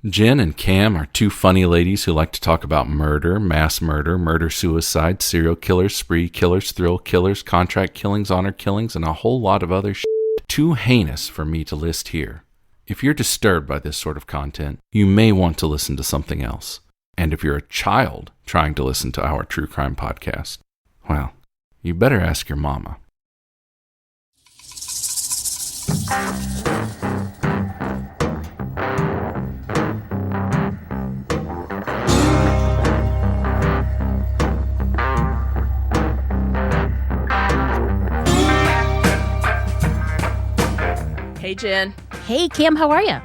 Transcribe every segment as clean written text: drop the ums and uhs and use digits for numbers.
Jen and Cam are two funny ladies who like to talk about murder, mass murder, murder-suicide, serial killers, spree killers, thrill killers, contract killings, honor killings, and a whole lot of other shit too heinous for me to list here. If you're disturbed by this sort of content, you may want to listen to something else. And if you're a child trying to listen to our true crime podcast, well, you better ask your mama. Hey, Jen. Hey, Cam, how are you?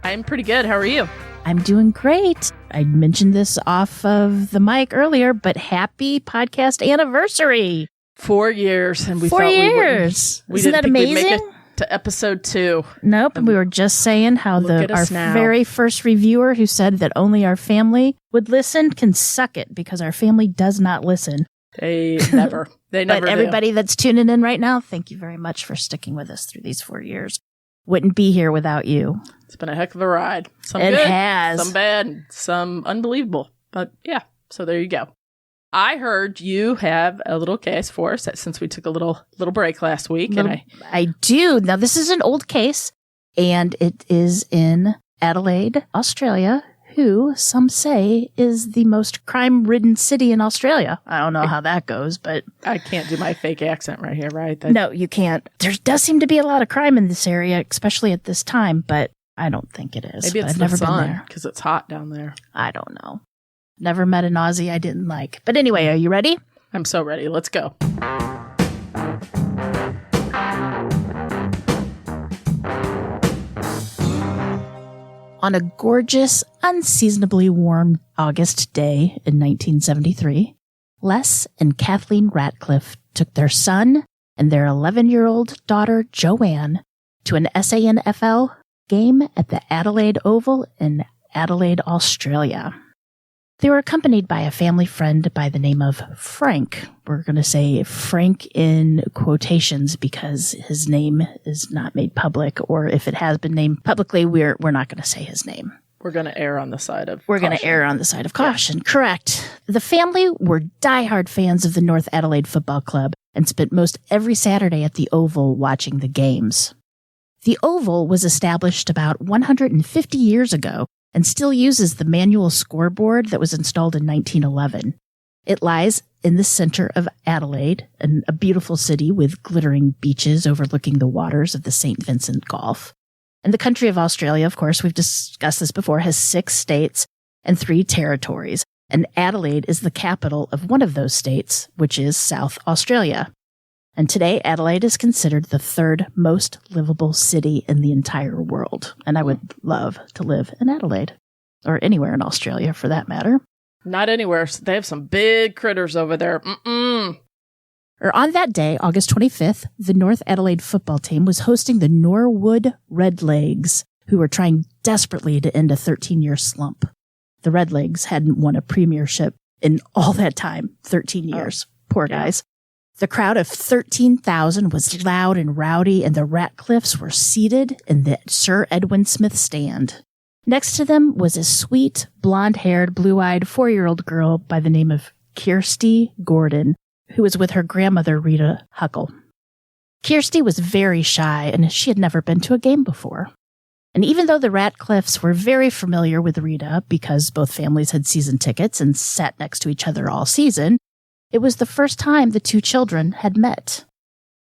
I'm pretty good. How are you? I'm doing great. I mentioned this off of the mic earlier, but happy podcast anniversary. 4 years. And we 4 thought years. we Isn't didn't that think amazing? we'd make it to episode 2. Nope. We were just saying how our very first reviewer who said that only our family would listen can suck it because our family does not listen. They never But everybody that's tuning in right now, thank you very much for sticking with us through these 4 years. Wouldn't be here without you. It's been a heck of a ride. Some it good, has. some bad, some unbelievable. But yeah, so there you go. I heard you have a little case for us since we took a little break last week. I do. Now, this is an old case, and it is in Adelaide, Australia, who some say is the most crime-ridden city in Australia. I don't know how that goes, but... I can't do my fake accent right here, right? No, you can't. There does seem to be a lot of crime in this area, especially at this time, but I don't think it is. Maybe it's I've never been sun, there because it's hot down there. I don't know. Never met an Aussie I didn't like. But anyway, are you ready? I'm so ready. Let's go. On a gorgeous, unseasonably warm August day in 1973, Les and Kathleen Ratcliffe took their son and their 11-year-old daughter, Joanne, to an SANFL game at the Adelaide Oval in Adelaide, Australia. They were accompanied by a family friend by the name of Frank. We're going to say Frank in quotations because his name is not made public, or if it has been named publicly, we're not going to say his name. We're going to err on the side of We're going to err on the side of caution. Yeah. Correct. The family were diehard fans of the North Adelaide Football Club and spent most every Saturday at the Oval watching the games. The Oval was established about 150 years ago and still uses the manual scoreboard that was installed in 1911. It lies in the center of Adelaide, a beautiful city with glittering beaches overlooking the waters of the St. Vincent Gulf. And the country of Australia, of course, we've discussed this before, has 6 states and 3 territories. And Adelaide is the capital of one of those states, which is South Australia. And today, Adelaide is considered the 3rd most livable city in the entire world. And I would love to live in Adelaide, or anywhere in Australia for that matter. Not anywhere. They have some big critters over there. Or on that day, August 25th, the North Adelaide football team was hosting the Norwood Red Legs, who were trying desperately to end a 13-year slump. The Red Legs hadn't won a premiership in all that time, 13 years. Poor guys. The crowd of 13,000 was loud and rowdy, and the Ratcliffes were seated in the Sir Edwin Smith stand. Next to them was a sweet, blonde-haired, blue-eyed 4-year-old girl by the name of Kirste Gordon, who was with her grandmother, Rita Huckle. Kirste was very shy, and she had never been to a game before. And even though the Ratcliffes were very familiar with Rita because both families had season tickets and sat next to each other all season, it was the first time the two children had met.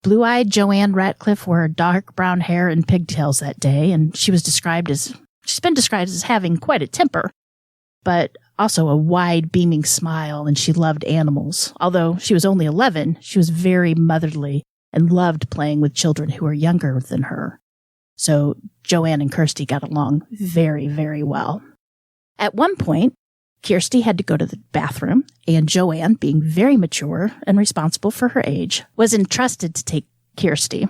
Blue-eyed Joanne Ratcliffe wore dark brown hair and pigtails that day, and she's been described as having quite a temper, but also a wide, beaming smile, and she loved animals. Although she was only 11, she was very motherly and loved playing with children who were younger than her. So Joanne and Kirste got along very, very well. At one point, Kirste had to go to the bathroom, and Joanne, being very mature and responsible for her age, was entrusted to take Kirste.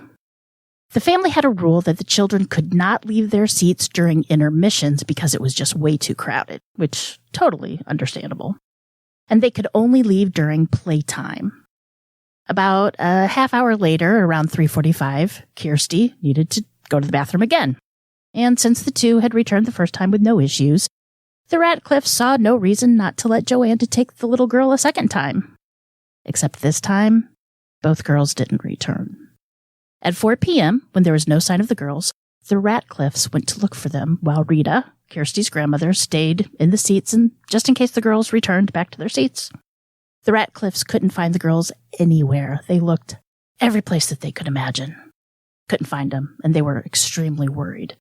The family had a rule that the children could not leave their seats during intermissions because it was just way too crowded, which totally understandable. And they could only leave during playtime. About a half hour later, around 3:45, Kirste needed to go to the bathroom again. And since the two had returned the first time with no issues, The Ratcliffes saw no reason not to let Joanne to take the little girl a second time. Except this time, both girls didn't return. At 4 p.m., when there was no sign of the girls, the Ratcliffes went to look for them while Rita, Kirste's grandmother, stayed in the seats and just in case the girls returned back to their seats. The Ratcliffes couldn't find the girls anywhere. They looked every place that they could imagine. Couldn't find them, and they were extremely worried.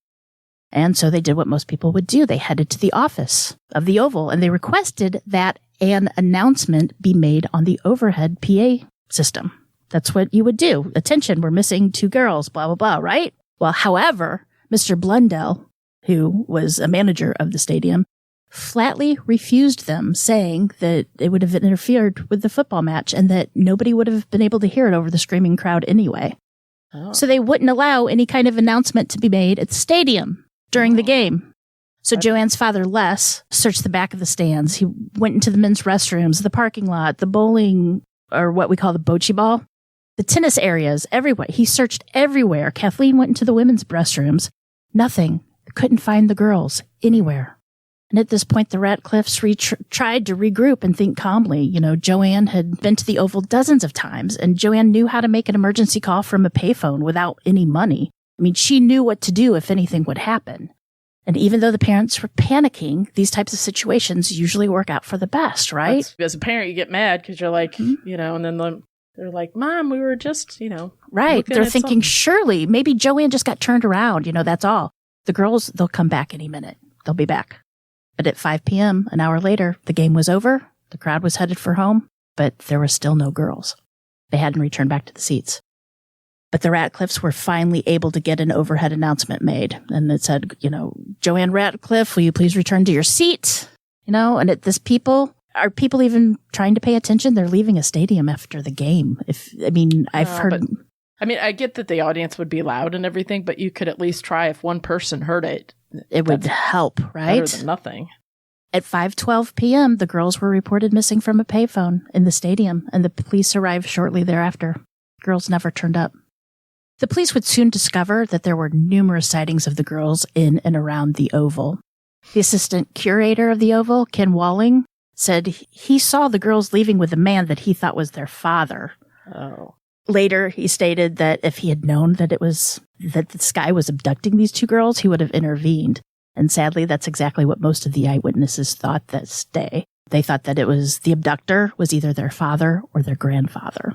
And so they did what most people would do. They headed to the office of the Oval, and they requested that an announcement be made on the overhead PA system. That's what you would do. Attention, we're missing 2 girls, blah, blah, blah, right? Well, however, Mr. Blundell, who was a manager of the stadium, flatly refused them, saying that it would have interfered with the football match and that nobody would have been able to hear it over the screaming crowd anyway. Oh. So they wouldn't allow any kind of announcement to be made at the stadium during the game. So Joanne's father, Les, searched the back of the stands. He went into the men's restrooms, the parking lot, the bowling, or what we call the bocce ball, the tennis areas, everywhere. He searched everywhere. Kathleen went into the women's restrooms. Nothing. Couldn't find the girls anywhere. And at this point, the Ratcliffes tried to regroup and think calmly. You know, Joanne had been to the Oval dozens of times, and Joanne knew how to make an emergency call from a payphone without any money. I mean, she knew what to do if anything would happen. And even though the parents were panicking, these types of situations usually work out for the best, right? As a parent, you get mad because you're like, you know, and then they're like, Mom, we were just, you know. Right. They're thinking, surely, maybe Joanne just got turned around. You know, that's all. The girls, they'll come back any minute. They'll be back. But at 5 p.m., an hour later, the game was over. The crowd was headed for home, but there were still no girls. They hadn't returned back to the seats. But the Ratcliffes were finally able to get an overhead announcement made. And it said, you know, Joanne Ratcliffe, will you please return to your seat? You know, and are people even trying to pay attention? They're leaving a stadium after the game. I've heard. I get that the audience would be loud and everything, but you could at least try if one person heard it. It would help, right? Better than nothing. At 5:12 p.m., the girls were reported missing from a payphone in the stadium, and the police arrived shortly thereafter. Girls never turned up. The police would soon discover that there were numerous sightings of the girls in and around the Oval. The assistant curator of the Oval, Ken Walling, said he saw the girls leaving with a man that he thought was their father. Oh. Later, he stated that if he had known that this guy was abducting these 2 girls, he would have intervened. And sadly, that's exactly what most of the eyewitnesses thought this day. They thought that it was the abductor was either their father or their grandfather.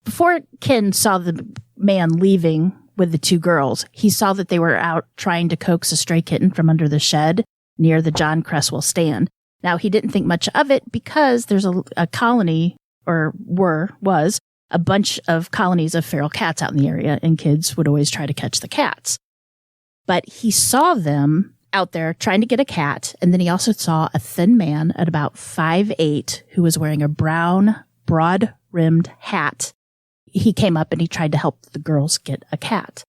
Before Ken saw the man leaving with the 2 girls, he saw that they were out trying to coax a stray kitten from under the shed near the John Cresswell stand. Now, he didn't think much of it because there's a colony, or was a bunch of colonies of feral cats out in the area, and kids would always try to catch the cats. But he saw them out there trying to get a cat, and then he also saw a thin man at about 5'8" who was wearing a brown, broad-rimmed hat. He came up and he tried to help the girls get a cat.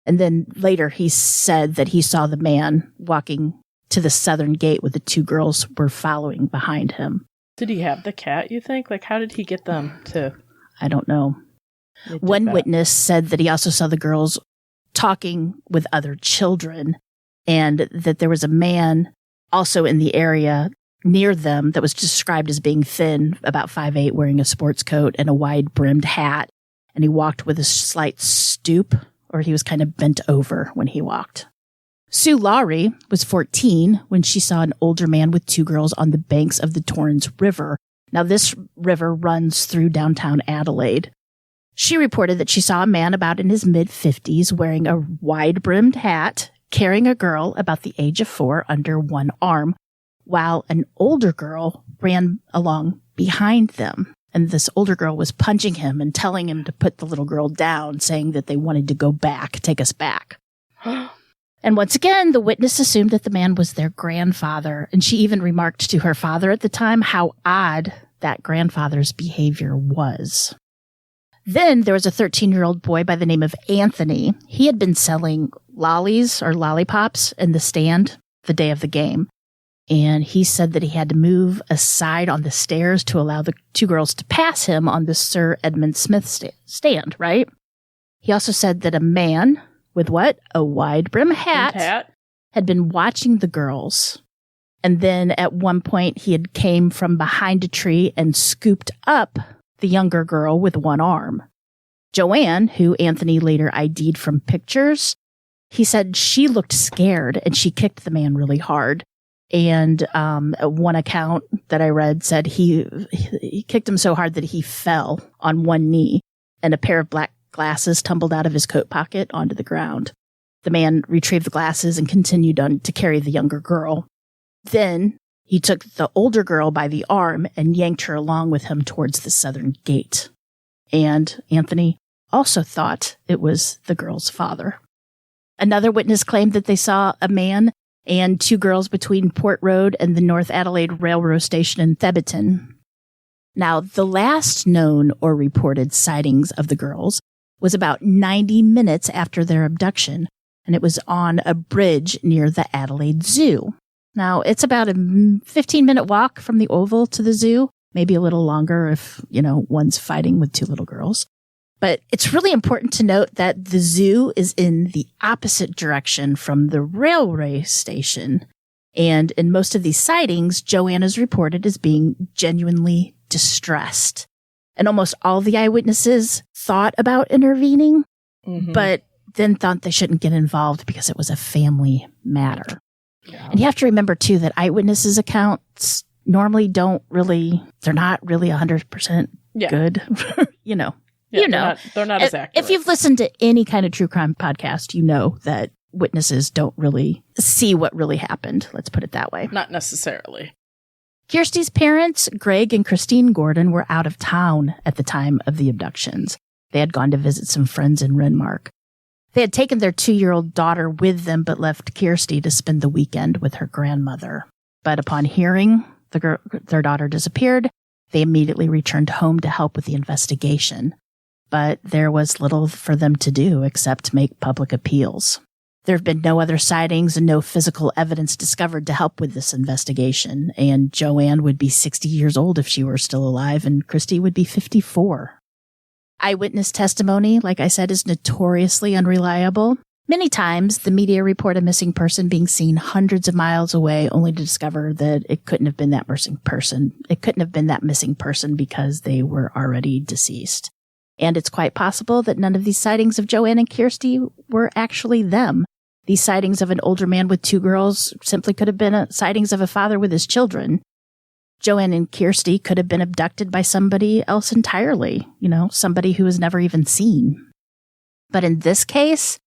And then later he said that he saw the man walking to the southern gate with the 2 girls were following behind him. Did he have the cat, you think? Like, how did he get them to... I don't know. One witness said that he also saw the girls talking with other children and that there was a man also in the area near them that was described as being thin, about 5'8", wearing a sports coat and a wide-brimmed hat. And he walked with a slight stoop, or he was kind of bent over when he walked. Sue Lowry was 14 when she saw an older man with 2 girls on the banks of the Torrens River. Now, this river runs through downtown Adelaide. She reported that she saw a man about in his mid-50s wearing a wide-brimmed hat, carrying a girl about the age of 4 under one arm, while an older girl ran along behind them. And this older girl was punching him and telling him to put the little girl down, saying that they wanted to go back, take us back. And once again, the witness assumed that the man was their grandfather, and she even remarked to her father at the time how odd that grandfather's behavior was. Then there was a 13-year-old boy by the name of Anthony. He had been selling lollies or lollipops in the stand the day of the game, and he said that he had to move aside on the stairs to allow the 2 girls to pass him on the Sir Edmund Smith stand, right? He also said that a man with what? A wide brim hat had been watching the girls And then at one point, he had came from behind a tree and scooped up the younger girl with one arm. Joanne, who Anthony later ID'd from pictures, he said she looked scared and she kicked the man really hard. And one account that I read said he kicked him so hard that he fell on one knee and a pair of black glasses tumbled out of his coat pocket onto the ground. The man retrieved the glasses and continued on to carry the younger girl. Then he took the older girl by the arm and yanked her along with him towards the southern gate. And Anthony also thought it was the girl's father. Another witness claimed that they saw a man and two girls between Port Road and the North Adelaide railroad station in Theberton. Now, the last known or reported sightings of the girls was about 90 minutes after their abduction, and it was on a bridge near the Adelaide Zoo. Now, it's about a 15-minute walk from the Oval to the zoo, maybe a little longer if, one's fighting with two little girls. But it's really important to note that the zoo is in the opposite direction from the railway station. And in most of these sightings, Joanne is reported as being genuinely distressed. And almost all the eyewitnesses thought about intervening, but then thought they shouldn't get involved because it was a family matter. Yeah. And you have to remember, too, that eyewitnesses' accounts normally they're not really 100% good, Yeah, they're not as accurate. If you've listened to any kind of true crime podcast, you know that witnesses don't really see what really happened. Let's put it that way. Not necessarily. Kirste's parents, Greg and Christine Gordon, were out of town at the time of the abductions. They had gone to visit some friends in Renmark. They had taken their 2-year-old daughter with them, but left Kirste to spend the weekend with her grandmother. But upon hearing their daughter disappeared, they immediately returned home to help with the investigation. But there was little for them to do except make public appeals. There have been no other sightings and no physical evidence discovered to help with this investigation, and Joanne would be 60 years old if she were still alive, and Kirste would be 54. Eyewitness testimony, like I said, is notoriously unreliable. Many times, the media report a missing person being seen hundreds of miles away, only to discover that it couldn't have been that missing person. It couldn't have been that missing person because they were already deceased. And it's quite possible that none of these sightings of Joanne and Kirste were actually them. These sightings of an older man with 2 girls simply could have been sightings of a father with his children. Joanne and Kirste could have been abducted by somebody else entirely, somebody who was never even seen. But in this case,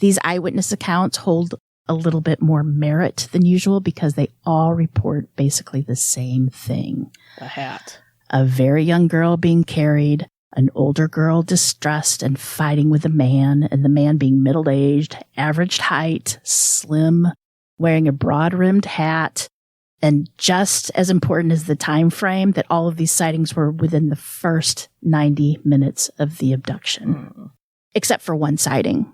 these eyewitness accounts hold a little bit more merit than usual because they all report basically the same thing. The hat. A very young girl being carried, an older girl distressed and fighting with a man, and the man being middle-aged, average height, slim, wearing a broad-rimmed hat. And just as important as the time frame, that all of these sightings were within the first 90 minutes of the abduction, except for one sighting.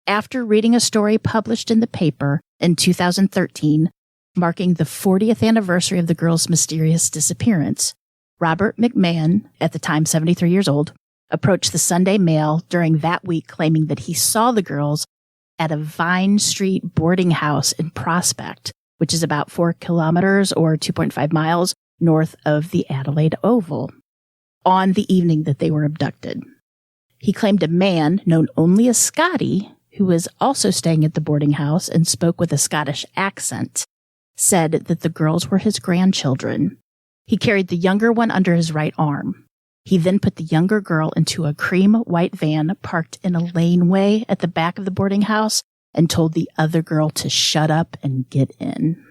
After reading a story published in the paper in 2013, marking the 40th anniversary of the girl's mysterious disappearance, Robert McMahon, at the time 73 years old, approached the Sunday Mail during that week claiming that he saw the girls at a Vine Street boarding house in Prospect, which is about 4 kilometers or 2.5 miles north of the Adelaide Oval, on the evening that they were abducted. He claimed a man known only as Scotty, who was also staying at the boarding house and spoke with a Scottish accent, said that the girls were his grandchildren. He carried the younger one under his right arm. He then put the younger girl into a cream white van parked in a laneway at the back of the boarding house and told the other girl to shut up and get in.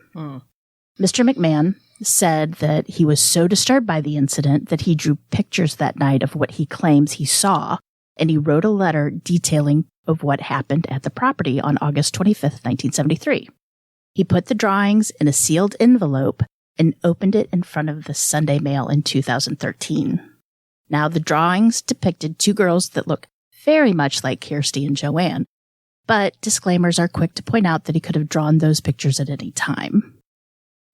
Mr. McMahon said that he was so disturbed by the incident that he drew pictures that night of what he claims he saw, and he wrote a letter detailing of what happened at the property on August 25th, 1973. He put the drawings in a sealed envelope and opened it in front of the Sunday Mail in 2013. Now, the drawings depicted 2 girls that look very much like Kirste and Joanne, but disclaimers are quick to point out that he could have drawn those pictures at any time.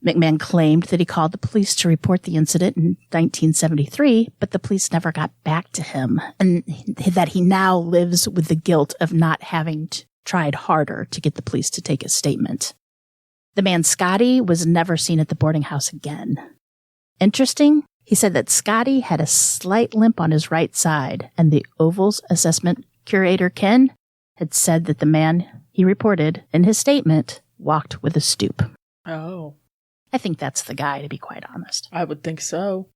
McMahon claimed that he called the police to report the incident in 1973, but the police never got back to him, and that he now lives with the guilt of not having tried harder to get the police to take a statement. The man Scotty was never seen at the boarding house again. Interesting, he said that Scotty had a slight limp on his right side, and the Oval's assessment curator, Ken, had said that the man he reported in his statement walked with a stoop. Oh. I think that's the guy, to be quite honest. I would think so.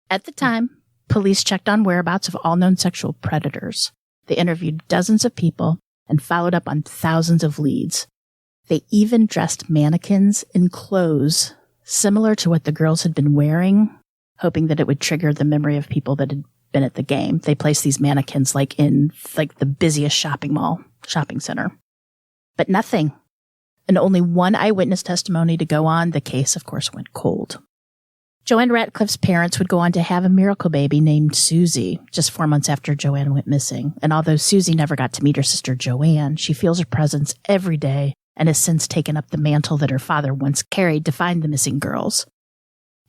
At the time, police checked on whereabouts of all known sexual predators. They interviewed dozens of people and followed up on thousands of leads. They even dressed mannequins in clothes similar to what the girls had been wearing, hoping that it would trigger the memory of people that had been at the game. They placed these mannequins in the busiest shopping center. But nothing. And only one eyewitness testimony to go on, the case, of course, went cold. Joanne Ratcliffe's parents would go on to have a miracle baby named Susie, just 4 months after Joanne went missing. And although Susie never got to meet her sister Joanne, she feels her presence every day and has since taken up the mantle that her father once carried to find the missing girls.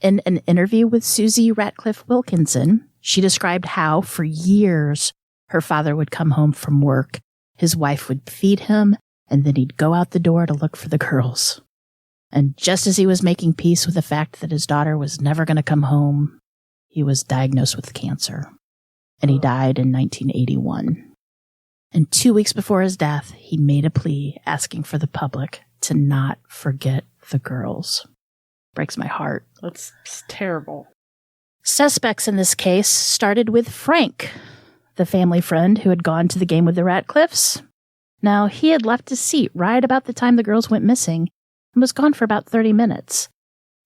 In an interview with Susie Ratcliffe Wilkinson, she described how, for years, her father would come home from work, his wife would feed him, and then he'd go out the door to look for the girls. And just as he was making peace with the fact that his daughter was never going to come home, he was diagnosed with cancer. And he died in 1981. And 2 weeks before his death, he made a plea asking for the public to not forget the girls. Breaks my heart. That's terrible. Suspects in this case started with Frank, the family friend who had gone to the game with the Ratcliffes. Now, he had left his seat right about the time the girls went missing and was gone for about 30 minutes.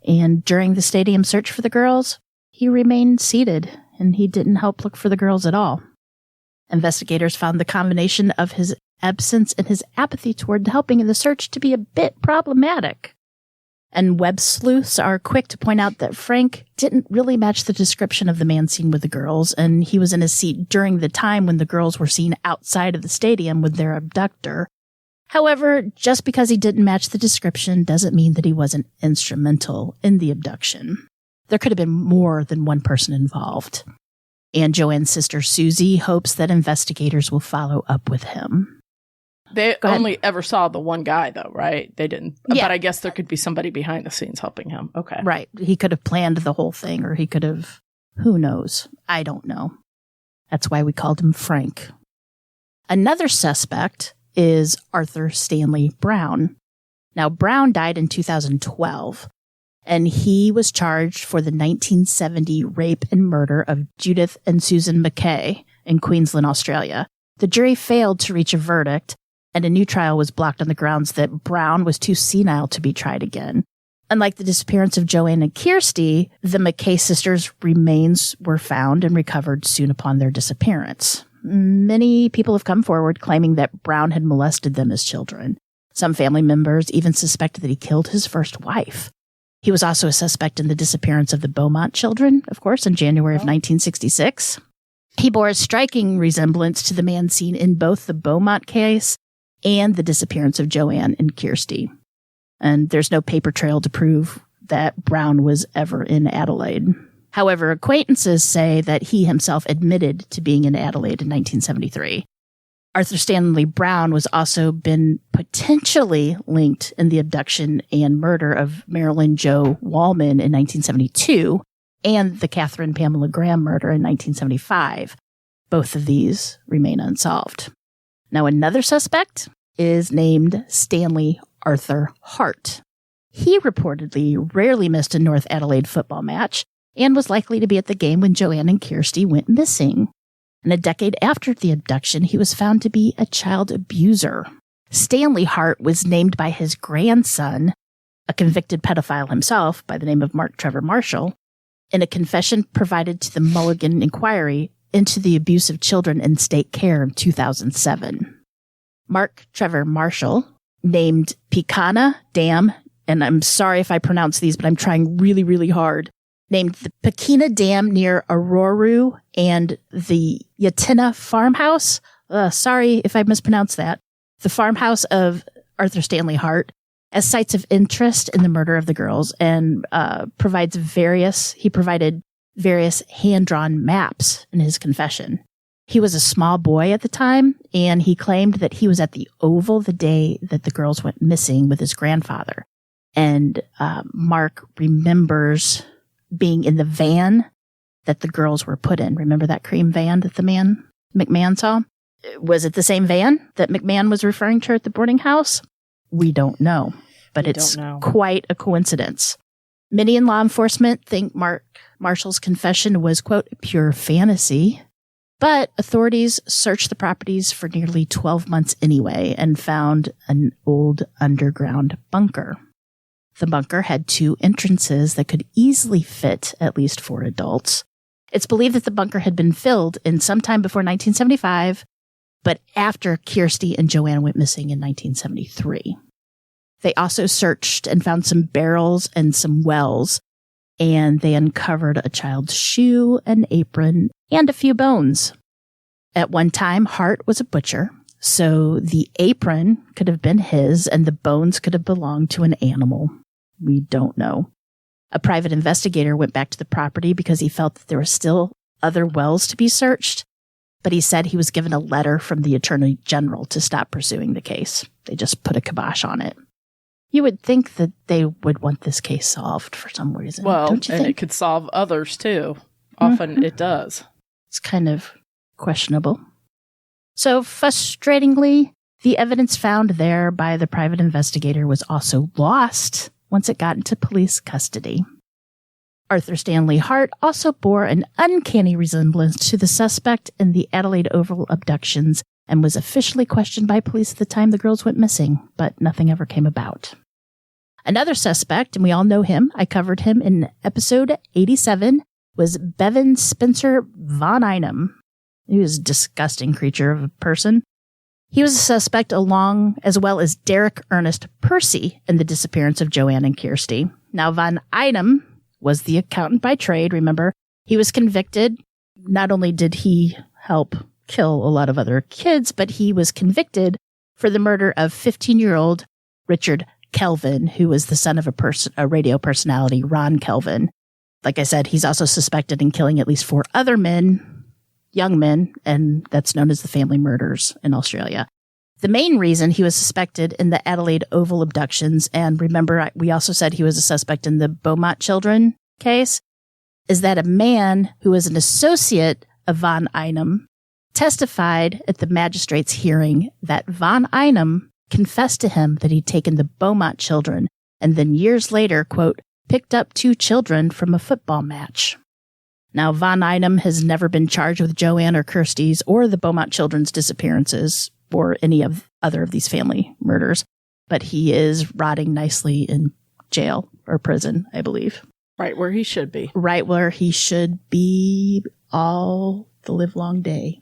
And during the stadium search for the girls, he remained seated, and he didn't help look for the girls at all. Investigators found the combination of his absence and his apathy toward helping in the search to be a bit problematic. And web sleuths are quick to point out that Frank didn't really match the description of the man seen with the girls, and he was in his seat during the time when the girls were seen outside of the stadium with their abductor. However, just because he didn't match the description doesn't mean that he wasn't instrumental in the abduction. There could have been more than one person involved. And Joanne's sister Susie hopes that investigators will follow up with him. They only ever saw the one guy, though, right? They didn't. Yeah. But I guess there could be somebody behind the scenes helping him. Okay. Right. He could have planned the whole thing, or he could have, who knows? I don't know. That's why we called him Frank. Another suspect is Arthur Stanley Brown. Now, Brown died in 2012, and he was charged for the 1970 rape and murder of Judith and Susan McKay in Queensland, Australia. The jury failed to reach a verdict, and a new trial was blocked on the grounds that Brown was too senile to be tried again. Unlike the disappearance of Joanne and Kirste, the McKay sisters' remains were found and recovered soon upon their disappearance. Many people have come forward claiming that Brown had molested them as children. Some family members even suspected that he killed his first wife. He was also a suspect in the disappearance of the Beaumont children, of course, in January of 1966. He bore a striking resemblance to the man seen in both the Beaumont case and the disappearance of Joanne and Kirste. And there's no paper trail to prove that Brown was ever in Adelaide. However, acquaintances say that he himself admitted to being in Adelaide in 1973. Arthur Stanley Brown was also been potentially linked in the abduction and murder of Marilyn Jo Wallman in 1972 and the Catherine Pamela Graham murder in 1975. Both of these remain unsolved. Now, another suspect is named Stanley Arthur Hart. He reportedly rarely missed a North Adelaide football match and was likely to be at the game when Joanne and Kirste went missing. And a decade after the abduction, he was found to be a child abuser. Stanley Hart was named by his grandson, a convicted pedophile himself by the name of Mark Trevor Marshall, in a confession provided to the Mulligan Inquiry into the abuse of children in state care in 2007. Mark Trevor Marshall named Pekana Dam, and I'm sorry if I pronounce these, but I'm trying really, really hard, named the Pekina Dam near Ororu and the Yatina farmhouse. Sorry if I mispronounced that. The farmhouse of Arthur Stanley Hart as sites of interest in the murder of the girls, and he provided various hand-drawn maps in his confession. He was a small boy at the time, and he claimed that he was at the Oval the day that the girls went missing with his grandfather. And Mark remembers being in the van that the girls were put in. Remember that cream van that McMahon saw? Was it the same van that McMahon was referring to at the boarding house? We don't know, but it's quite a coincidence. Many in law enforcement think Marshall's confession was, quote, pure fantasy, but authorities searched the properties for nearly 12 months anyway and found an old underground bunker. The bunker had 2 entrances that could easily fit at least 4 adults. It's believed that the bunker had been filled in sometime before 1975, but after Kirste and Joanne went missing in 1973. They also searched and found some barrels and some wells, and they uncovered a child's shoe, an apron, and a few bones. At one time, Hart was a butcher, so the apron could have been his, and the bones could have belonged to an animal. We don't know. A private investigator went back to the property because he felt that there were still other wells to be searched, but he said he was given a letter from the Attorney General to stop pursuing the case. They just put a kibosh on it. You would think that they would want this case solved for some reason. Well, don't you and think? It could solve others too. Often it does. It's kind of questionable. So frustratingly, the evidence found there by the private investigator was also lost once it got into police custody. Arthur Stanley Hart also bore an uncanny resemblance to the suspect in the Adelaide Oval abductions and was officially questioned by police at the time the girls went missing, but nothing ever came about. Another suspect, and we all know him, I covered him in episode 87, was Bevan Spencer von Einem. He was a disgusting creature of a person. He was a suspect as well as Derek Ernest Percy in the disappearance of Joanne and Kirste. Now, von Einem was the accountant by trade, remember. He was convicted. Not only did he help kill a lot of other kids, but he was convicted for the murder of 15-year-old Richard Kelvin, who was the son of a radio personality, Ron Kelvin. Like I said, he's also suspected in killing at least 4 other men, young men, and that's known as the family murders in Australia. The main reason he was suspected in the Adelaide Oval abductions, and remember, we also said he was a suspect in the Beaumont children case, is that a man who was an associate of von Einem testified at the magistrate's hearing that von Einem confessed to him that he'd taken the Beaumont children and then years later, quote, picked up 2 children from a football match. Now, von Einem has never been charged with Joanne or Kirste's or the Beaumont children's disappearances or any of other of these family murders, but he is rotting nicely in jail or prison, I believe. Right where he should be. Right where he should be all the livelong day.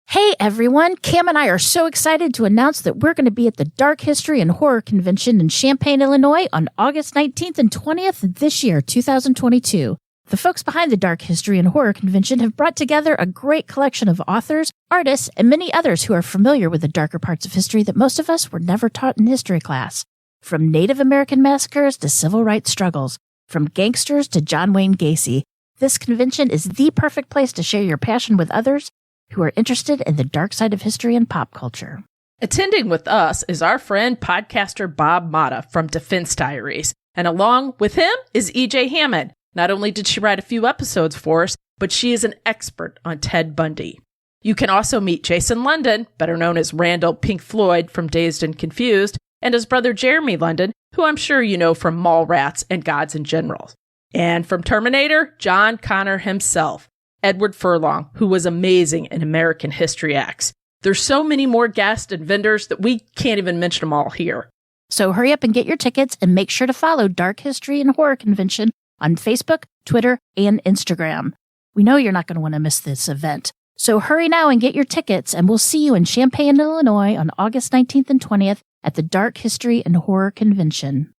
Hey everyone, Cam and I are so excited to announce that we're going to be at the Dark History and Horror Convention in Champaign, Illinois on August 19th and 20th this year, 2022. The folks behind the Dark History and Horror Convention have brought together a great collection of authors, artists, and many others who are familiar with the darker parts of history that most of us were never taught in history class. From Native American massacres to civil rights struggles, from gangsters to John Wayne Gacy, this convention is the perfect place to share your passion with others who are interested in the dark side of history and pop culture. Attending with us is our friend podcaster Bob Mata from Defense Diaries, and along with him is E.J. Hammond. Not only did she write a few episodes for us, but she is an expert on Ted Bundy. You can also meet Jason London, better known as Randall Pink Floyd from Dazed and Confused, and his brother Jeremy London, who I'm sure you know from Mallrats and Gods and Generals. And from Terminator, John Connor himself, Edward Furlong, who was amazing in American History X. There's so many more guests and vendors that we can't even mention them all here. So hurry up and get your tickets and make sure to follow Dark History and Horror Convention on Facebook, Twitter, and Instagram. We know you're not going to want to miss this event. So hurry now and get your tickets, and we'll see you in Champaign, Illinois on August 19th and 20th at the Dark History and Horror Convention.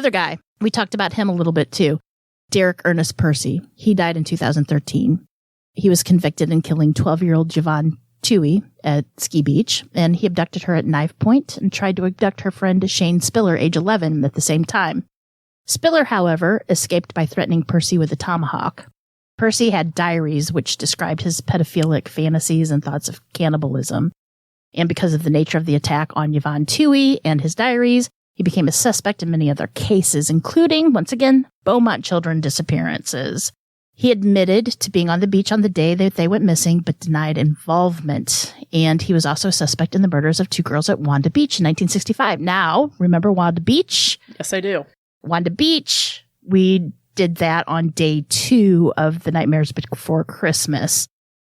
other guy, we talked about him a little bit too. Derek Ernest Percy. He died in 2013. He was convicted in killing 12-year-old Joanne Toohey at Ski Beach, and he abducted her at knife point and tried to abduct her friend Shane Spiller, age 11, at the same time. Spiller, however, escaped by threatening Percy with a tomahawk. Percy had diaries which described his pedophilic fantasies and thoughts of cannibalism. And because of the nature of the attack on Joanne Toohey and his diaries, he became a suspect in many other cases, including, once again, Beaumont children disappearances. He admitted to being on the beach on the day that they went missing, but denied involvement. And he was also a suspect in the murders of 2 girls at Wanda Beach in 1965. Now, remember Wanda Beach? Yes, I do. Wanda Beach, we did that on day 2 of the Nightmares Before Christmas.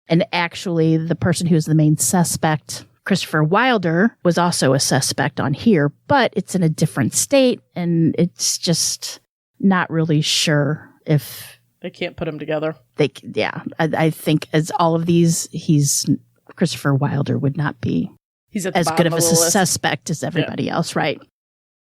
And actually, the person who was the main suspect, Christopher Wilder, was also a suspect on here, but it's in a different state, and it's just not really sure if... They can't put them together. I think as all of these, Christopher Wilder would not be He's at as good of a suspect as everybody else, right?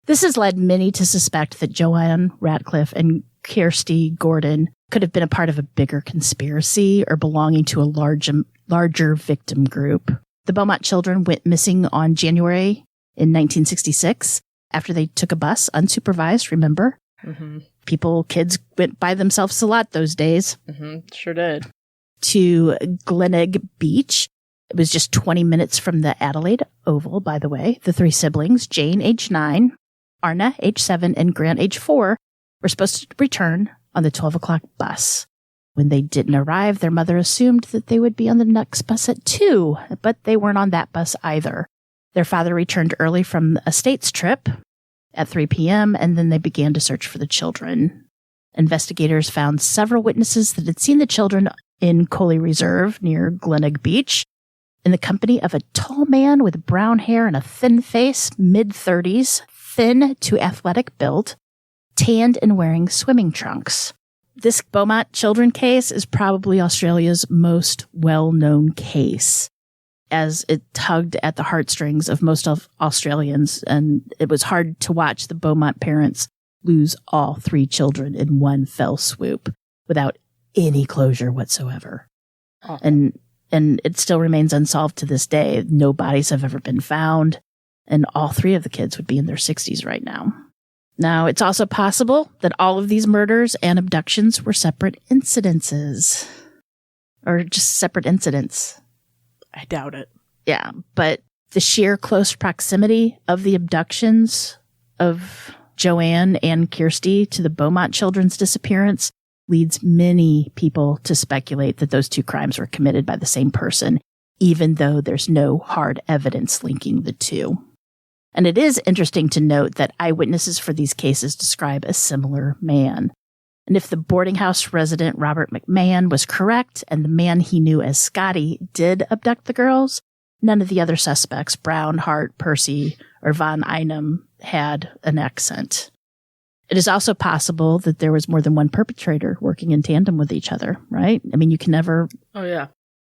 This has led many to suspect that Joanne Ratcliffe and Kirste Gordon could have been a part of a bigger conspiracy or belonging to a larger victim group. The Beaumont children went missing on January in 1966 after they took a bus, unsupervised, remember? Mm-hmm. Kids went by themselves a lot those days. Mm-hmm. Sure did. To Glenig Beach. It was just 20 minutes from the Adelaide Oval, by the way. The 3 siblings, Jane, age 9, Arna, age 7, and Grant, age 4, were supposed to return on the 12 o'clock bus. When they didn't arrive, their mother assumed that they would be on the next bus at 2, but they weren't on that bus either. Their father returned early from a States trip at 3 p.m., and then they began to search for the children. Investigators found several witnesses that had seen the children in Coley Reserve near Glenig Beach in the company of a tall man with brown hair and a thin face, mid-30s, thin to athletic build, tanned and wearing swimming trunks. This Beaumont children case is probably Australia's most well-known case, as it tugged at the heartstrings of most of Australians, and it was hard to watch the Beaumont parents lose all 3 children in one fell swoop without any closure whatsoever. Oh. And it still remains unsolved to this day. No bodies have ever been found, and all 3 of the kids would be in their 60s right now. Now, it's also possible that all of these murders and abductions were separate incidences, or just separate incidents. I doubt it. Yeah, but the sheer close proximity of the abductions of Joanne and Kirste to the Beaumont children's disappearance leads many people to speculate that those 2 crimes were committed by the same person, even though there's no hard evidence linking the 2. And it is interesting to note that eyewitnesses for these cases describe a similar man. And if the boarding house resident Robert McMahon was correct and the man he knew as Scotty did abduct the girls, none of the other suspects, Brown, Hart, Percy, or Von Einem, had an accent. It is also possible that there was more than one perpetrator working in tandem with each other, right? I mean, you can never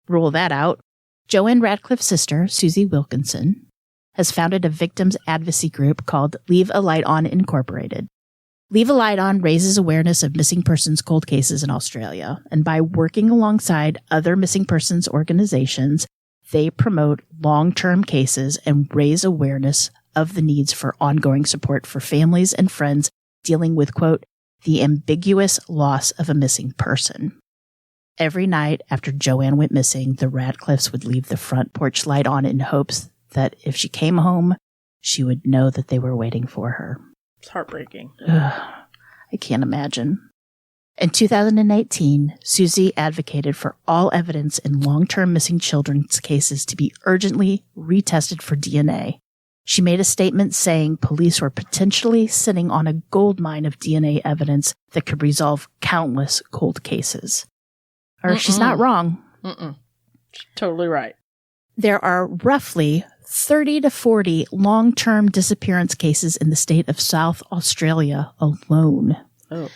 rule that out. Joanne Ratcliffe's sister, Susie Wilkinson, has founded a victims advocacy group called Leave a Light On Incorporated. Leave a Light On raises awareness of missing persons cold cases in Australia, and by working alongside other missing persons organizations, they promote long-term cases and raise awareness of the needs for ongoing support for families and friends dealing with, quote, the ambiguous loss of a missing person. Every night after Joanne went missing, the Ratcliffes would leave the front porch light on in hopes that if she came home, she would know that they were waiting for her. It's heartbreaking. I can't imagine. In 2018, Susie advocated for all evidence in long-term missing children's cases to be urgently retested for DNA. She made a statement saying police were potentially sitting on a goldmine of DNA evidence that could resolve countless cold cases. Or she's not wrong. She's totally right. There are roughly 30 to 40 long-term disappearance cases in the state of South Australia alone. Oh.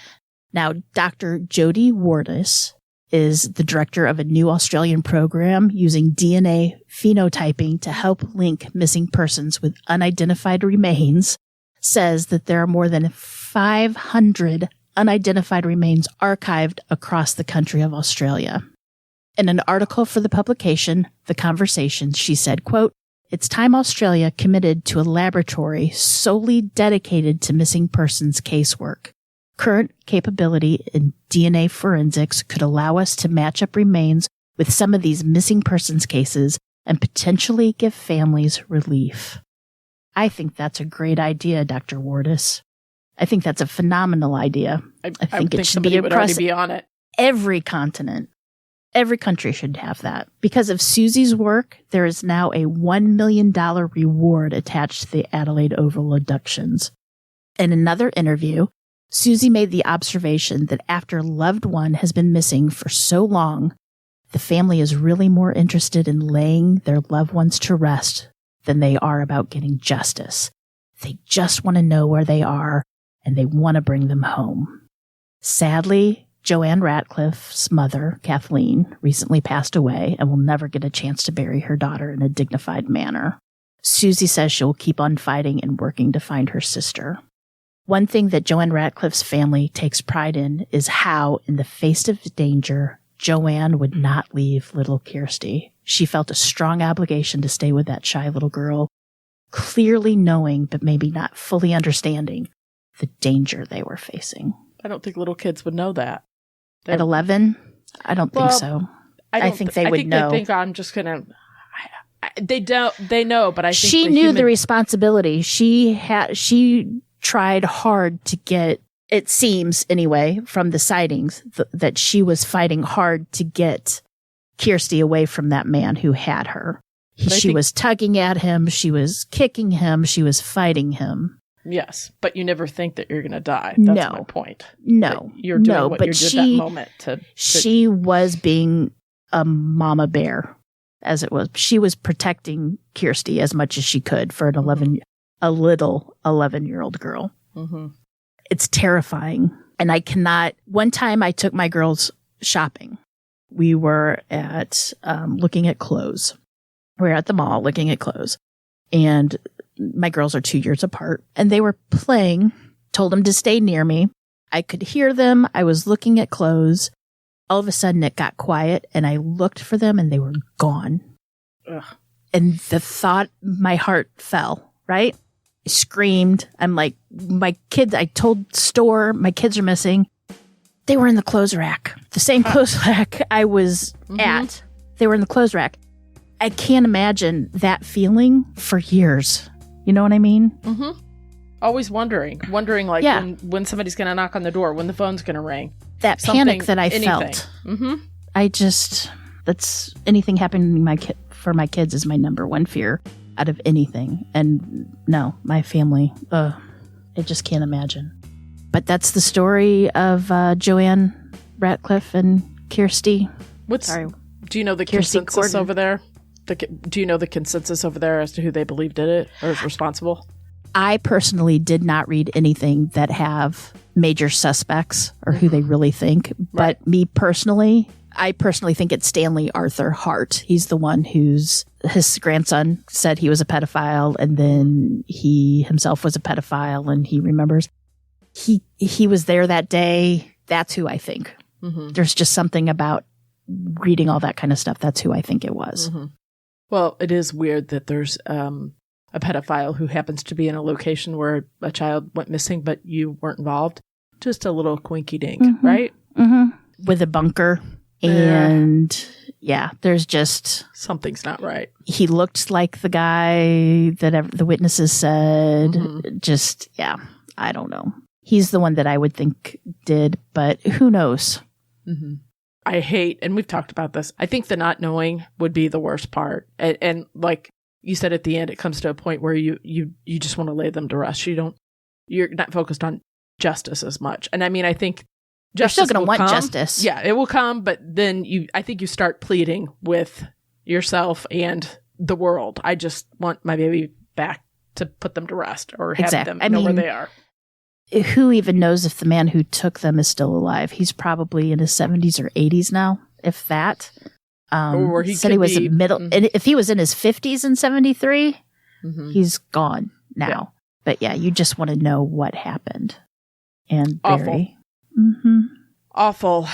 Now, Dr. Jodie Wardis is the director of a new Australian program using DNA phenotyping to help link missing persons with unidentified remains, says that there are more than 500 unidentified remains archived across the country of Australia. In an article for the publication, The Conversation, she said, quote, "It's time Australia committed to a laboratory solely dedicated to missing persons casework. Current capability in DNA forensics could allow us to match up remains with some of these missing persons cases and potentially give families relief." I think that's a great idea, Dr. Wardis. I think that's a phenomenal idea. I think it should be across be on it. Every continent. Every country should have that. Because of Susie's work, there is now a $1 million reward attached to the Adelaide Oval abductions. In another interview, Susie made the observation that after a loved one has been missing for so long, the family is really more interested in laying their loved ones to rest than they are about getting justice. They just want to know where they are, and they want to bring them home. Sadly, Joanne Ratcliffe's mother, Kathleen, recently passed away and will never get a chance to bury her daughter in a dignified manner. Susie says she'll keep on fighting and working to find her sister. One thing that Joanne Ratcliffe's family takes pride in is how, in the face of danger, Joanne would not leave little Kirste. She felt a strong obligation to stay with that shy little girl, clearly knowing, but maybe not fully understanding, the danger they were facing. I don't think little kids would know that. At 11? I don't think so. I think they would know. They think I'm just going to... They don't. They know, but I think she knew the responsibility. She tried hard to get... It seems, anyway, from the sightings, that she was fighting hard to get Kirste away from that man who had her. She was tugging at him. She was kicking him. She was fighting him. Yes, but you never think that you're going to die. That's my point. No. That you're doing what you did that moment. She was being a mama bear, as it was. She was protecting Kirste as much as she could for a little 11-year-old girl. Mm-hmm. It's terrifying. And I cannot... One time I took my girls shopping. We were at looking at clothes. We were at the mall looking at clothes. And my girls are 2 years apart. And they were playing, told them to stay near me. I could hear them. I was looking at clothes. All of a sudden it got quiet and I looked for them and they were gone. Ugh. And the thought, my heart fell, right? I screamed. I'm like, my kids, I told store, my kids are missing. They were in the clothes rack. The same clothes rack I was at. They were in the clothes rack. I can't imagine that feeling for years. You know what I mean? Mm-hmm. Always wondering like when somebody's going to knock on the door, when the phone's going to ring. That panic that I felt. Mm-hmm. That's anything happening for my kids is my number one fear out of anything. And no, my family, I just can't imagine. But that's the story of Joanne Ratcliffe and Kirste. Do you know the consensus Gordon. Over there? Do you know the consensus over there as to who they believe did it or is responsible? I personally did not read anything that have major suspects or who they really think. But I personally think it's Stanley Arthur Hart. He's the one his grandson said he was a pedophile, and then he himself was a pedophile, and he remembers he was there that day. That's who I think. Mm-hmm. There's just something about reading all that kind of stuff. That's who I think it was. Mm-hmm. Well, it is weird that there's a pedophile who happens to be in a location where a child went missing, but you weren't involved. Just a little quinky dink, right? Mm-hmm. With a bunker. And there's just... Something's not right. He looked like the guy that the witnesses said. Mm-hmm. I don't know. He's the one that I would think did, but who knows? Mm-hmm. I hate, and we've talked about this, I think the not knowing would be the worst part. And like you said at the end, it comes to a point where you just want to lay them to rest. You're not focused on justice as much. And I mean, I think justice You're still going to want come. justice. Yeah, it will come, but then I think you start pleading with yourself and the world. I just want my baby back to put them to rest or have them know where they are. Who even knows if the man who took them is still alive? He's probably in his 70s or 80s now, if that. Or he said he was middle. Mm-hmm. If he was in his 50s in 73, he's gone now. But yeah, you just want to know what happened. And Awful. Awful.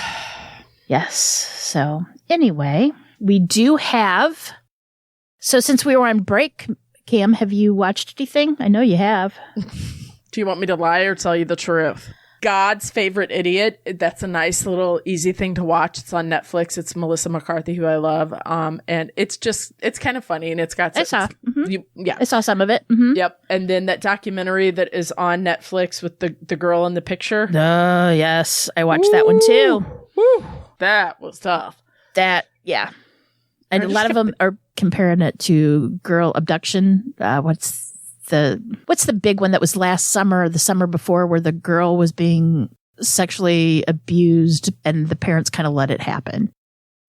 Yes. So anyway, we do have. So since we were on break, Cam, have you watched anything? I know you have. Do you want me to lie or tell you the truth? God's Favorite Idiot. That's a nice little easy thing to watch. It's on Netflix. It's Melissa McCarthy, who I love. And it's kind of funny, and it's got. I saw. Yeah, I saw some of it. Mm-hmm. Yep. And then that documentary that is on Netflix with the girl in the picture. Oh, yes. I watched that one too. Woo. That was tough. Yeah. And a lot of them are comparing it to Girl Abduction. What's the big one that was last summer or the summer before, where the girl was being sexually abused and the parents kind of let it happen?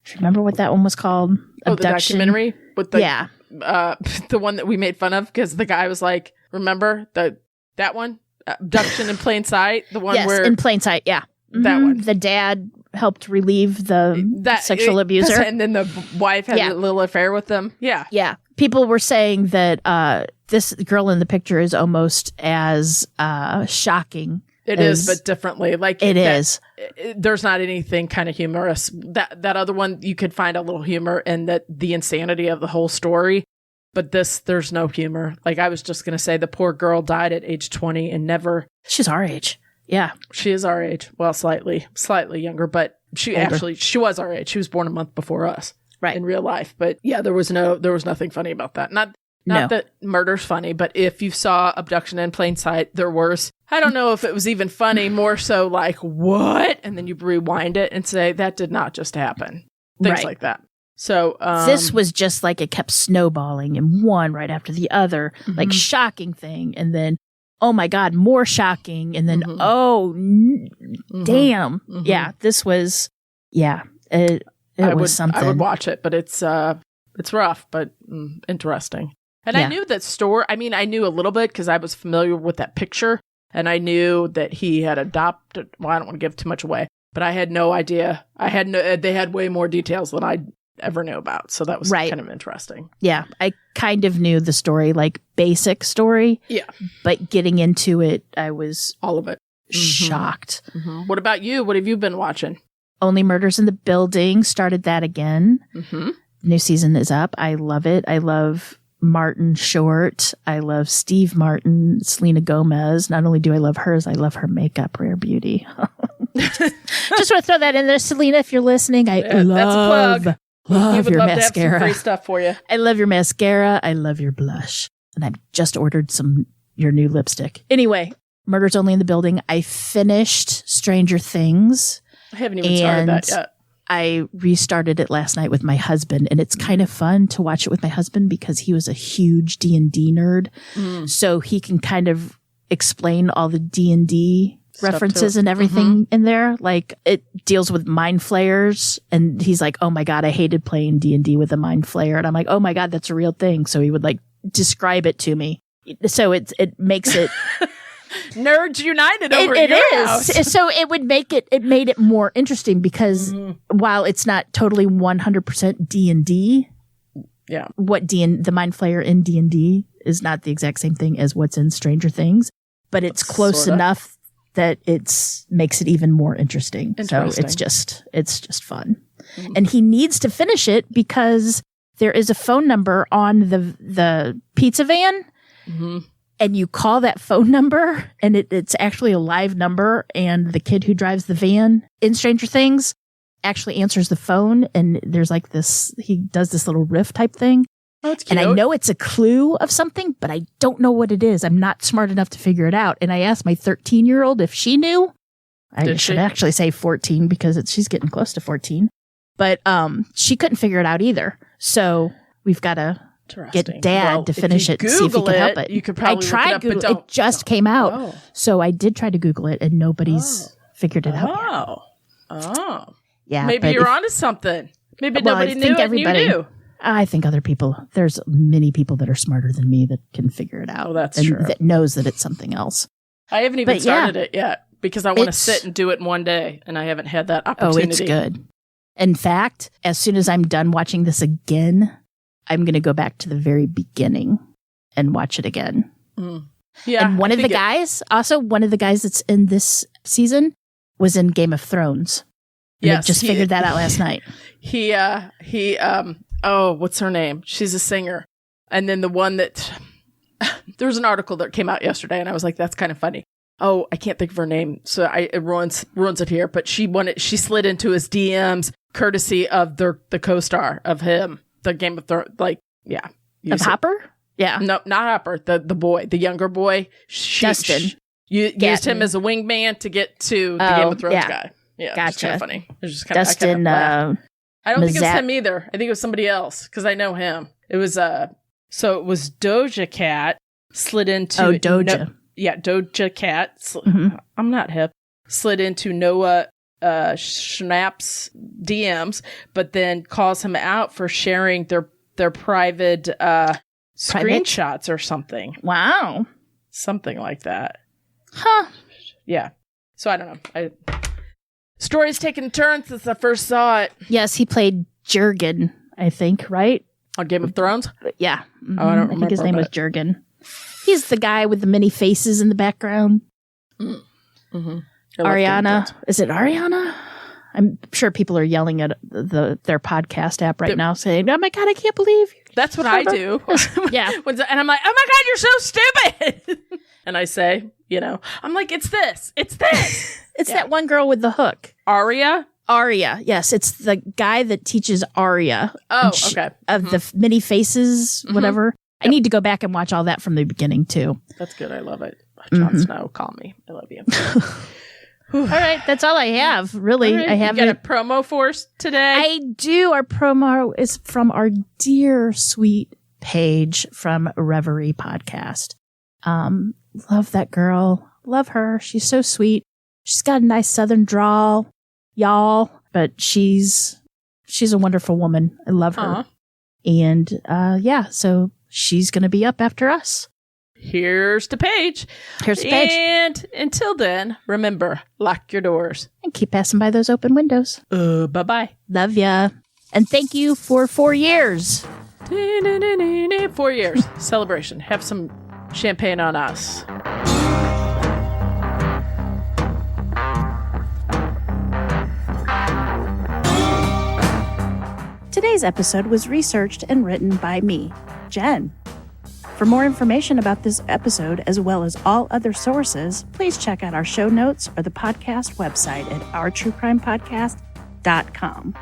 Do you remember what that one was called? Abduction? The documentary with the yeah, the one that we made fun of because the guy was like, remember that one, Abduction in Plain Sight, the one where in Plain Sight, yeah, that one. The dad helped relieve the sexual abuser, and then the wife had a little affair with them. Yeah. People were saying that this girl in the picture is almost as shocking. It is, but differently. Like it is. There's not anything kind of humorous. That other one, you could find a little humor in the insanity of the whole story. But there's no humor. Like I was just going to say, the poor girl died at age 20 and never. She's our age. Yeah, she is our age. Well, slightly younger, but she was our age. She was born a month before us, right? In real life, but yeah, there was nothing funny about that. Not that murder's funny, but if you saw Abduction in Plain Sight, there was. I don't know if it was even funny. More so, like what? And then you rewind it and say that did not just happen. Things like that. So this was just like it kept snowballing and one right after the other, like shocking thing, and then. Oh my God, more shocking. And then, damn. Yeah, this was, it was something. I would watch it, but it's rough, but interesting. And I knew that I knew a little bit because I was familiar with that picture and I knew that he had adopted, well, I don't want to give too much away, but I had no idea. They had way more details than I ever knew about. So that was kind of interesting. Yeah. I kind of knew the story, like basic story. Yeah. But getting into it, I was all of it shocked. Mm-hmm. What about you? What have you been watching? Only Murders in the Building. Started that again. Mm-hmm. New season is up. I love it. I love Martin Short. I love Steve Martin, Selena Gomez. Not only do I love hers, I love her makeup, rare beauty. Just want to throw that in there, Selena, if you're listening. I love. That's a plug. Love your mascara. To have some free stuff for you. I love your mascara. I love your blush. And I've just ordered your new lipstick. Anyway, Murders Only in the Building. I finished Stranger Things. I haven't even started that yet. I restarted it last night with my husband, and it's kind of fun to watch it with my husband because he was a huge D&D nerd. So he can kind of explain all the D&D references and everything in there. Like it deals with mind flayers, and he's like, oh my God, I hated playing D&D with a mind flayer. And I'm like, oh my God, that's a real thing. So he would like describe it to me. So it makes it Nerds United over at your house. So it made it more interesting because while it's not totally 100% D&D, the mind flayer in D&D is not the exact same thing as what's in Stranger Things, but it's close enough that makes it even more interesting. So it's just fun. And he needs to finish it because there is a phone number on the pizza van. And you call that phone number and it's actually a live number, and the kid who drives the van in Stranger Things actually answers the phone, and there's like he does this little riff type thing. Oh, it's cute. And I know it's a clue of something, but I don't know what it is. I'm not smart enough to figure it out. And I asked my 13-year-old if she knew. I should actually say 14 because she's getting close to 14. But she couldn't figure it out either. So we've got to get Dad to finish it and see if he can help it. You could probably tried look it up, it just came out. So I did try to Google it, and nobody's figured it out yet. Yeah. Maybe you're onto something. Maybe nobody knew it and you knew. I think there's many people that are smarter than me that can figure it out. Oh, that's true. That knows that it's something else. I haven't even started it yet because I want to sit and do it in one day, and I haven't had that opportunity. Oh, it's good. In fact, as soon as I'm done watching this again, I'm going to go back to the very beginning and watch it again. Yeah. And one of the guys that's in this season was in Game of Thrones. Yes, I just figured that out last night. What's her name? She's a singer. And then the one that, there was an article that came out yesterday and I was like, that's kind of funny. Oh, I can't think of her name. So it ruins it here. But she slid into his DMs courtesy of the co-star of him, the Game of Thrones, Of Hopper? Yeah. No, not Hopper. The boy, the younger boy. Dustin. Used him as a wingman to get to the Game of Thrones guy. Yeah, gotcha. It's kind of funny. It was just Dustin. I don't think it was him either. I think it was somebody else because I know him. It was so it was Doja Cat slid into Doja. Doja Cat. I'm not hip. Slid into Noah Schnapp's DMs, but then calls him out for sharing their private screenshots or something. Wow. Something like that. Huh. Yeah. So I don't know. Story's taken a turn since I first saw it. Yes, he played Jurgen, I think, right? On Game of Thrones? Yeah. Mm-hmm. Oh, I don't remember. I think his name was Jurgen. He's the guy with the many faces in the background. Mm-hmm. Ariana. Is it Ariana? I'm sure people are yelling at their podcast app right now saying, oh my God, I can't believe you. That's what I do. Yeah. And I'm like, oh my God, you're so stupid. And I say, I'm like, it's this. It's this. It's that one girl with the hook. Arya? Yes. It's the guy that teaches Arya. Oh, okay. Of the many faces, whatever. Yep. I need to go back and watch all that from the beginning, too. That's good. I love it. Jon Snow, call me. I love you. All right. That's all I have, really. Right. I have a promo for us today? I do. Our promo is from our dear, sweet Paige from Reverie Podcast. Love that girl. Love her. She's so sweet. She's got a nice southern drawl, y'all, but she's a wonderful woman. I love her. And so she's going to be up after us. Here's the page. And until then, remember, lock your doors. And keep passing by those open windows. Bye-bye. Love ya. And thank you for 4 years. 4 years. Celebration. Have some champagne on us. Today's episode was researched and written by me, Jen. For more information about this episode, as well as all other sources, please check out our show notes or the podcast website at ourtruecrimepodcast.com.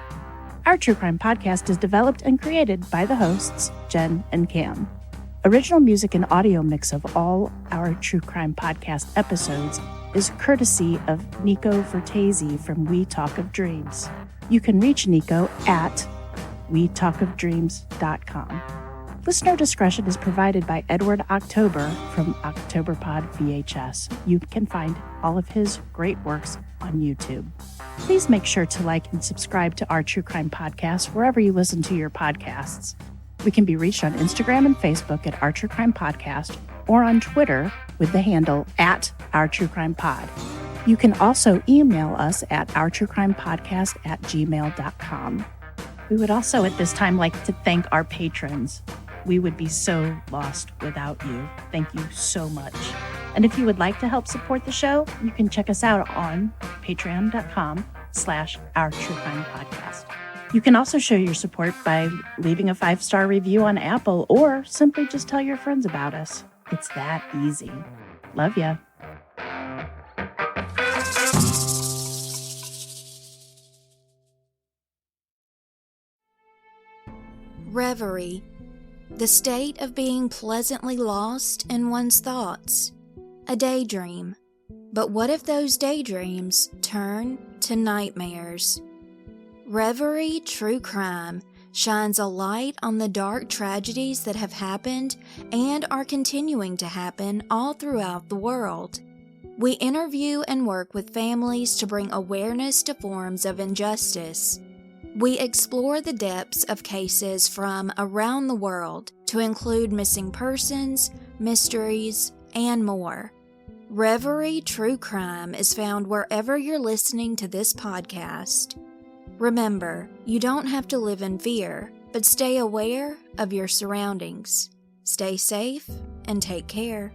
Our True Crime Podcast is developed and created by the hosts, Jen and Cam. Original music and audio mix of all our True Crime Podcast episodes is courtesy of Nico Vertese from We Talk of Dreams. You can reach Nico at wetalkofdreams.com. Listener discretion is provided by Edward October from OctoberPod VHS. You can find all of his great works on YouTube. Please make sure to like and subscribe to our True Crime Podcast wherever you listen to your podcasts. We can be reached on Instagram and Facebook at Our True Crime Podcast or on Twitter with the handle at Our True Crime Pod. You can also email us at ourtruecrimepodcast@gmail.com. We would also at this time like to thank our patrons. We would be so lost without you. Thank you so much. And if you would like to help support the show, you can check us out on patreon.com/Our True Crime Podcast. You can also show your support by leaving a 5-star review on Apple or simply just tell your friends about us. It's that easy. Love ya. Reverie, the state of being pleasantly lost in one's thoughts. A daydream. But what if those daydreams turn to nightmares? Reverie True Crime shines a light on the dark tragedies that have happened and are continuing to happen all throughout the world. We interview and work with families to bring awareness to forms of injustice. We explore the depths of cases from around the world to include missing persons, mysteries, and more. Reverie True Crime is found wherever you're listening to this podcast. Remember, you don't have to live in fear, but stay aware of your surroundings. Stay safe and take care.